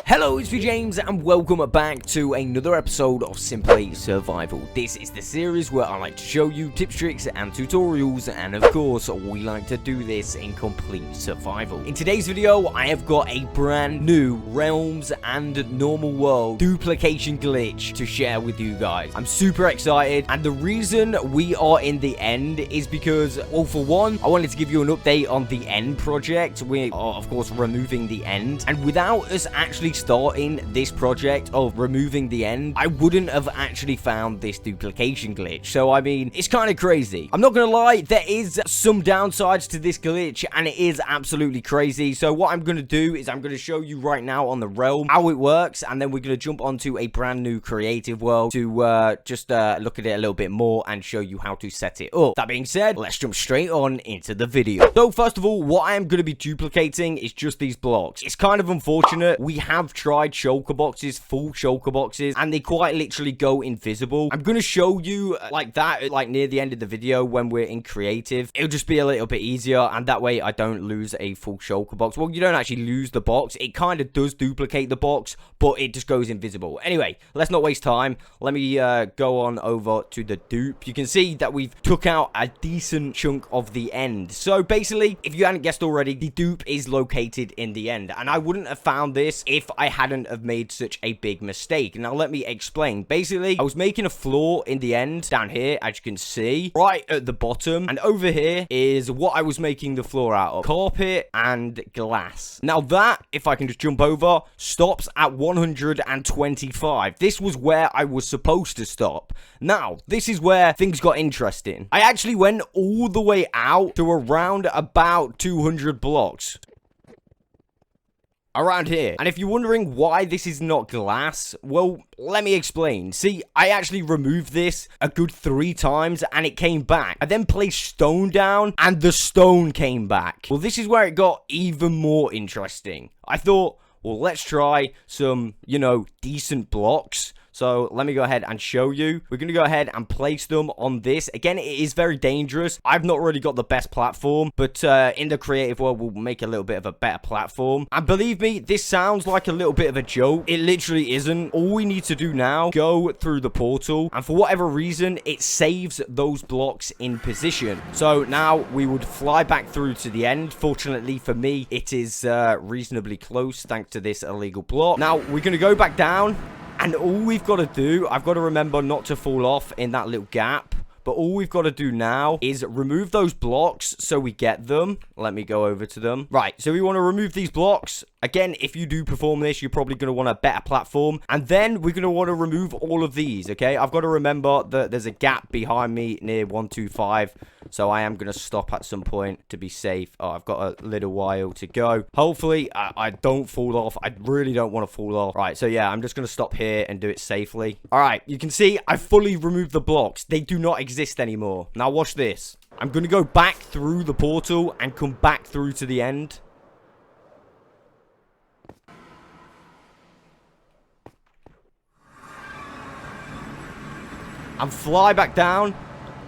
Hello, it's James, and welcome back to another episode of Simply Survival. This is the series where I like to show you tips, tricks, and tutorials, and of course, we like to do this in complete survival. In today's video, I have got a brand new Realms and Normal World Duplication Glitch to share with you guys. I'm super excited, and the reason we are in the end is because, well, for one, I wanted to give you an update on the end project. We are, of course, removing the end, and without us actually starting this project of removing the end, I wouldn't have actually found this duplication glitch. So I mean, it's kind of crazy. I'm not gonna lie, there is some downsides to this glitch, and it is absolutely crazy. So what I'm gonna do is I'm gonna show you right now on the realm how it works, and then we're gonna jump onto a brand new creative world to just look at it a little bit more and show you how to set it up. That being said, let's jump straight on into the video. So first of all, what I am gonna be duplicating is just these blocks. It's kind of unfortunate. We have tried shulker boxes, full shulker boxes, and they quite literally go invisible. I'm gonna show you like that, like near the end of the video when we're in creative. It'll just be a little bit easier, and that way I don't lose a full shulker box. Well, you don't actually lose the box. It kind of does duplicate the box, but it just goes invisible. Anyway, let's not waste time. Let me go on over to the dupe. You can see that we've took out a decent chunk of the end. So basically, if you hadn't guessed already, the dupe is located in the end, and I wouldn't have found this if I hadn't have made such a big mistake. Now let me explain. Basically, I was making a floor in the end down here, as you can see, right at the bottom, and over here is what I was making the floor out of: carpet and glass. Now that, if I can just jump over, stops at 125. This was where I was supposed to stop. Now this is where things got interesting. I actually went all the way out to around about 200 blocks around here. And if you're wondering why this is not glass, well, let me explain. See, I actually removed this a good 3 times and it came back. I then placed stone down and the stone came back. Well, this is where it got even more interesting. I thought, well, let's try some, decent blocks. So let me go ahead and show you. We're going to go ahead and place them on this. Again, it is very dangerous. I've not really got the best platform, but in the creative world, we'll make a little bit of a better platform. And believe me, this sounds like a little bit of a joke. It literally isn't. All we need to do now, go through the portal, and for whatever reason, it saves those blocks in position. So now we would fly back through to the end. Fortunately for me, it is reasonably close thanks to this illegal block. Now we're going to go back down. And all we've got to do, I've got to remember not to fall off in that little gap. But all we've got to do now is remove those blocks so we get them. Let me go over to them. Right, so we want to remove these blocks. Again, if you do perform this, you're probably going to want a better platform. And then we're going to want to remove all of these, okay? I've got to remember that there's a gap behind me near 125. So I am going to stop at some point to be safe. Oh, I've got a little while to go. Hopefully, I don't fall off. I really don't want to fall off. Right, so yeah, I'm just going to stop here and do it safely. All right, you can see I fully removed the blocks. They do not exist anymore. Now watch this. I'm going to go back through the portal and come back through to the end. And fly back down.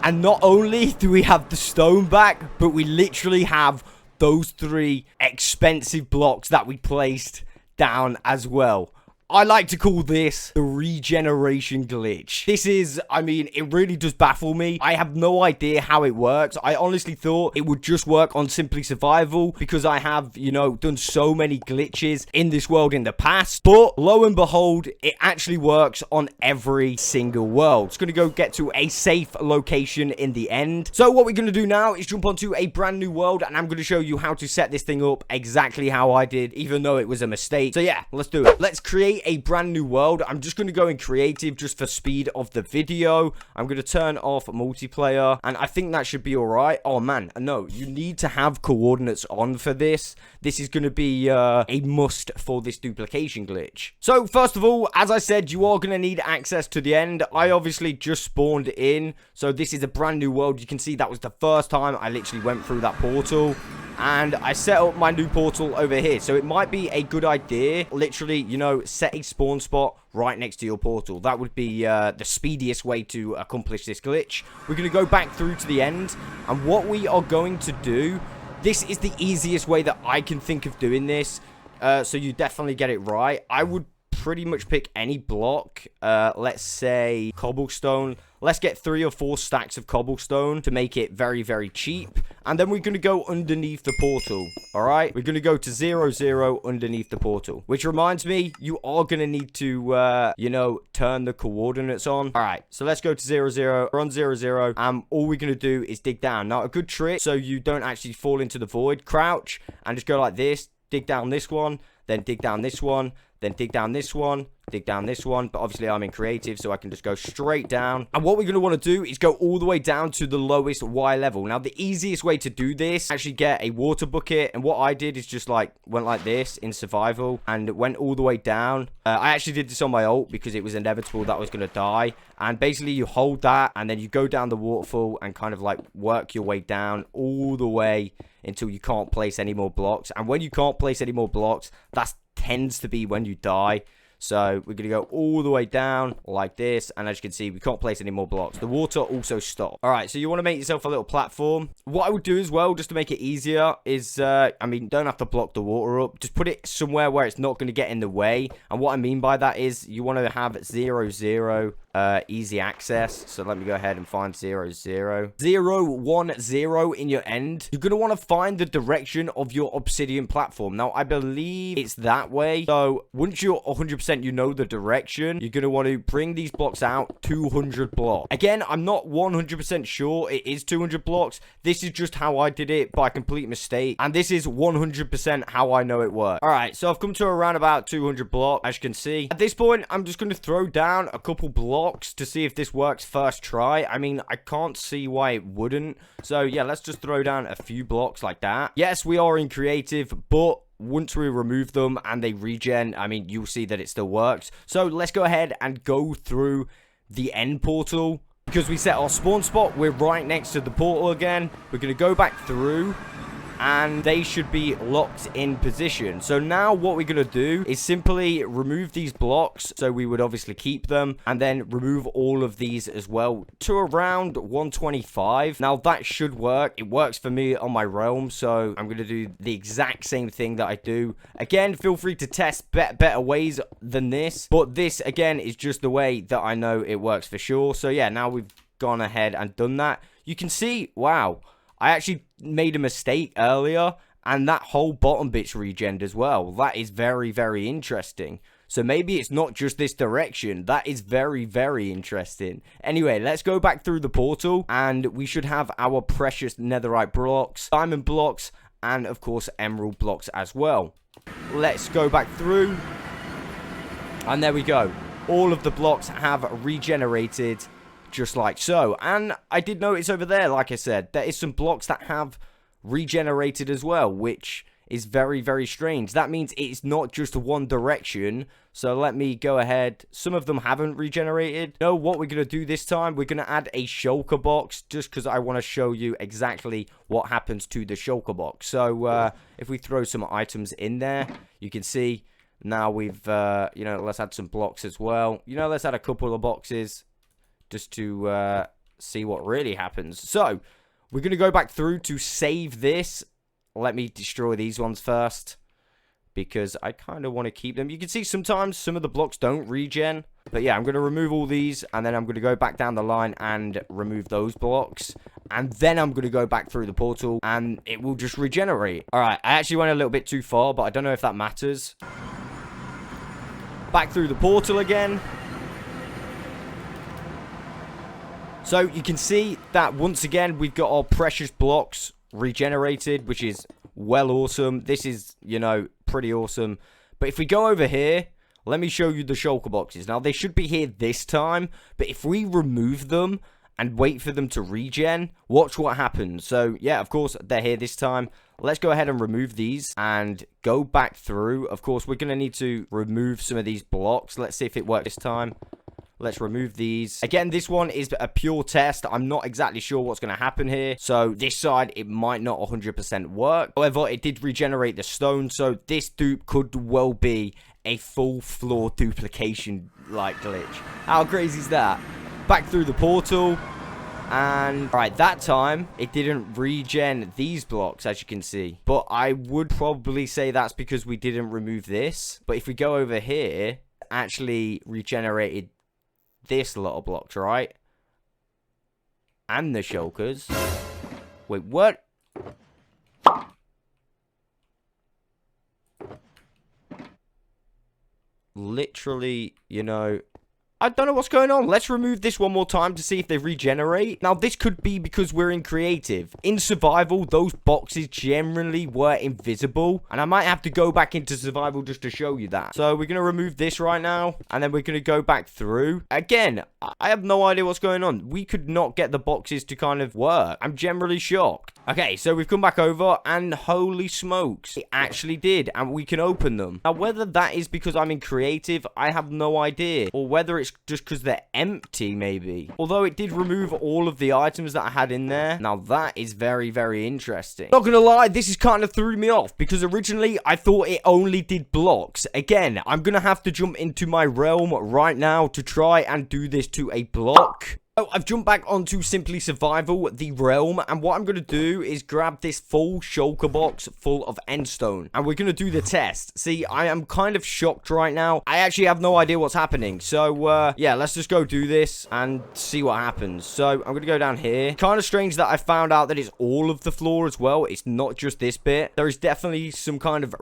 And not only do we have the stone back, but we literally have those 3 expensive blocks that we placed down as well. I like to call this the Regeneration Glitch. This is, I mean, it really does baffle me. I have no idea how it works. I honestly thought it would just work on Simply Survival because I have, done so many glitches in this world in the past. But lo and behold, it actually works on every single world. It's going to go get to a safe location in the end. So what we're going to do now is jump onto a brand new world, and I'm going to show you how to set this thing up exactly how I did, even though it was a mistake. So yeah, let's do it. Let's create a brand new world. I'm just going to go in creative just for speed of the video. I'm going to turn off multiplayer, and I think that should be all right. Oh man, no, you need to have coordinates on for this. This is going to be a must for this duplication glitch. So first of all, as I said, you are going to need access to the end. I obviously just spawned in, so this is a brand new world. You can see that was the first time I literally went through that portal. And I set up my new portal over here. So it might be a good idea, literally, set a spawn spot right next to your portal. That would be the speediest way to accomplish this glitch. We're going to go back through to the end. And what we are going to do, this is the easiest way that I can think of doing this. so you definitely get it right. I would pretty much pick any block. Let's say cobblestone. Let's get 3 or 4 stacks of cobblestone to make it very, very cheap. And then we're going to go underneath the portal. All right. We're going to go to 0, 0 underneath the portal. Which reminds me, you are going to need to, you know, turn the coordinates on. All right. So let's go to 0, 0. We're on 0, 0. All we're going to do is dig down. Now, a good trick so you don't actually fall into the void. Crouch and just go like this. Dig down this one. Then dig down this one. Then dig down this one, dig down this one. But obviously I'm in creative, so I can just go straight down. And what we're going to want to do is go all the way down to the lowest Y level. Now, the easiest way to do this, actually get a water bucket. And what I did is just like, went like this in survival. And it went all the way down. I actually did this on my ult because it was inevitable that I was going to die. And basically you hold that and then you go down the waterfall and kind of like work your way down all the way until you can't place any more blocks. And when you can't place any more blocks, that tends to be when you die. So we're going to go all the way down like this. And as you can see, we can't place any more blocks. The water also stopped. All right, so you want to make yourself a little platform. What I would do as well, just to make it easier, is, I mean, don't have to block the water up. Just put it somewhere where it's not going to get in the way. And what I mean by that is you want to have 0, 0 easy access. So let me go ahead and find 0, 0. 0, 1, 0 in your end. You're going to want to find the direction of your obsidian platform. Now, I believe it's that way. So once you're 100% you know the direction, you're going to want to bring these blocks out 200 blocks. Again, I'm not 100% sure it is 200 blocks. This is just how I did it by complete mistake. And this is 100% how I know it works. All right, so I've come to around about 200 blocks, as you can see. At this point, I'm just going to throw down a couple blocks to see if this works first try. I mean, I can't see why it wouldn't. So yeah, let's just throw down a few blocks like that. Yes, we are in creative, but once we remove them and they regen, I mean, you'll see that it still works. So let's go ahead and go through the end portal. Because we set our spawn spot, we're right next to the portal again. We're going to go back through. And they should be locked in position. So now what we're going to do is simply remove these blocks. So we would obviously keep them. And then remove all of these as well to around 125. Now that should work. It works for me on my realm. So I'm going to do the exact same thing that I do. Again, feel free to test better ways than this. But this, again, is just the way that I know it works for sure. So yeah, now we've gone ahead and done that. You can see, wow, I actually made a mistake earlier, and that whole bottom bit's regened as well. That is very, very interesting. So maybe it's not just this direction. That is very, very interesting. Anyway, let's go back through the portal, and we should have our precious netherite blocks, diamond blocks, and of course, emerald blocks as well. Let's go back through, and there we go. All of the blocks have regenerated just like so. And I did notice over there, like I said, there is some blocks that have regenerated as well, which is very, very strange. That means it's not just one direction. So let me go ahead. Some of them haven't regenerated. No, what we're going to do this time, we're going to add a shulker box just because I want to show you exactly what happens to the shulker box. So if we throw some items in there, you can see now we've, you know, let's add some blocks as well. You know, let's add a couple of boxes just to see what really happens. So, we're going to go back through to save this. Let me destroy these ones first, because I kind of want to keep them. You can see sometimes some of the blocks don't regen. But yeah, I'm going to remove all these, and then I'm going to go back down the line and remove those blocks. And then I'm going to go back through the portal, and it will just regenerate. Alright, I actually went a little bit too far, but I don't know if that matters. Back through the portal again. So you can see that once again, we've got our precious blocks regenerated, which is well awesome. This is, you know, pretty awesome. But if we go over here, let me show you the shulker boxes. Now, they should be here this time, but if we remove them and wait for them to regen, watch what happens. So, yeah, of course, they're here this time. Let's go ahead and remove these and go back through. Of course, we're going to need to remove some of these blocks. Let's see if it worked this time. Let's remove these. Again, this one is a pure test. I'm not exactly sure what's going to happen here. So this side, it might not 100% work. However, it did regenerate the stone. So this dupe could well be a full floor duplication like glitch. How crazy is that? Back through the portal. And, right, that time, it didn't regen these blocks, as you can see. But I would probably say that's because we didn't remove this. But if we go over here, actually regenerated this lot of blocks, right? And the shulkers. Wait, what? Literally, you know, I don't know what's going on. Let's remove this one more time to see if they regenerate. Now, this could be because we're in creative. In survival, those boxes generally were invisible. And I might have to go back into survival just to show you that. So, we're going to remove this right now. And then we're going to go back through. Again, I have no idea what's going on. We could not get the boxes to kind of work. I'm generally shocked. Okay, so we've come back over. And holy smokes, it actually did. And we can open them. Now, whether that is because I'm in creative, I have no idea. Or whether it's just because they're empty, maybe. Although it did remove all of the items that I had in there. Now, that is very, very interesting. Not gonna lie, this is kind of threw me off. Because originally, I thought it only did blocks. Again, I'm gonna have to jump into my realm right now to try and do this to a block. So, I've jumped back onto Simply Survival, the realm, and what I'm going to do is grab this full shulker box full of endstone, and we're going to do the test. See, I am kind of shocked right now. I actually have no idea what's happening, so, yeah, let's just go do this and see what happens. So, I'm going to go down here. Kind of strange that I found out that it's all of the floor as well. It's not just this bit. There is definitely some kind of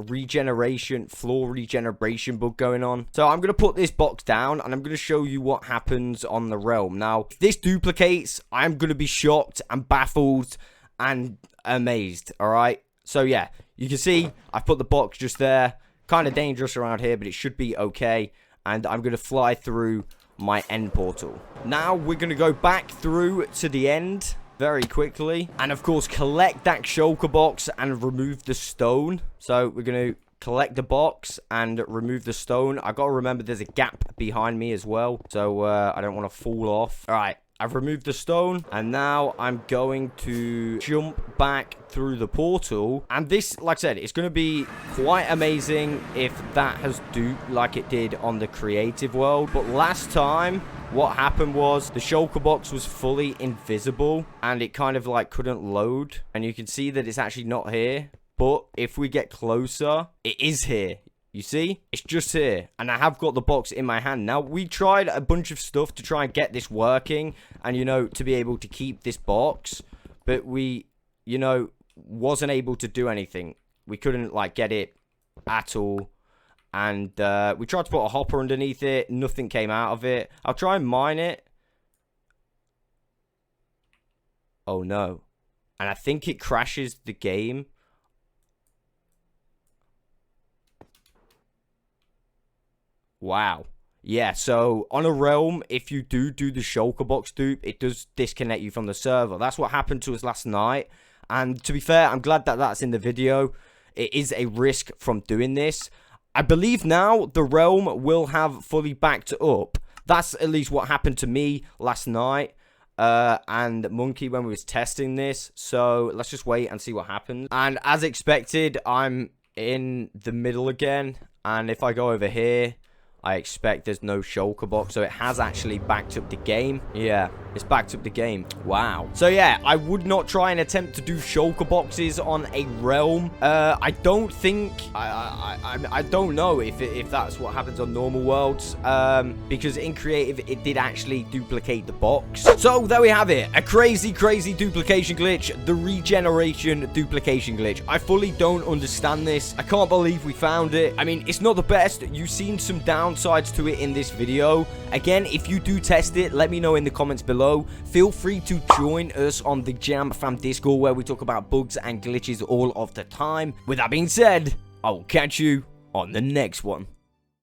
floor regeneration bug going on. So, I'm going to put this box down, and I'm going to show you what happens on the realm. Now, if this duplicates, I'm going to be shocked and baffled and amazed, alright? So, yeah, you can see I've put the box just there. Kind of dangerous around here, but it should be okay. And I'm going to fly through my end portal. Now, we're going to go back through to the end very quickly. And, of course, collect that shulker box and remove the stone. So, we're going to collect the box and remove the stone. I gotta remember there's a gap behind me as well, so I don't want to fall off. All right, I've removed the stone, and now I'm going to jump back through the portal. And this, like I said, it's going to be quite amazing if that has duped like it did on the creative world. But last time, what happened was the shulker box was fully invisible, and it kind of like couldn't load. And you can see that it's actually not here. But if we get closer, it is here. You see? It's just here. And I have got the box in my hand. Now, we tried a bunch of stuff to try and get this working. And, you know, to be able to keep this box. But we, you know, wasn't able to do anything. We couldn't, like, get it at all. And we tried to put a hopper underneath it. Nothing came out of it. I'll try and mine it. Oh, no. And I think it crashes the game. Wow. Yeah, so on a realm, if you do the shulker box dupe, it does disconnect you from the server. That's what happened to us last night. And to be fair, I'm glad that that's in the video. It is a risk from doing this. I believe now the realm will have fully backed up. That's at least what happened to me last night. And MUNKIE when we was testing this. So let's just wait and see what happens. And as expected, I'm in the middle again. And if I go over here, I expect there's no shulker box, so it has actually backed up the game. Yeah, it's backed up the game. Wow. So yeah, I would not try and attempt to do shulker boxes on a realm. I don't think, I don't know if that's what happens on normal worlds. Because in creative, it did actually duplicate the box. So there we have it. A crazy, crazy duplication glitch. The Regeneration duplication glitch. I fully don't understand this. I can't believe we found it. I mean, it's not the best. You've seen some downsides to it in this video. Again, if you do test it, let me know in the comments below. Feel free to join us on the Jam Fam Discord, where we talk about bugs and glitches all of the time. With that being said, I'll catch you on the next one.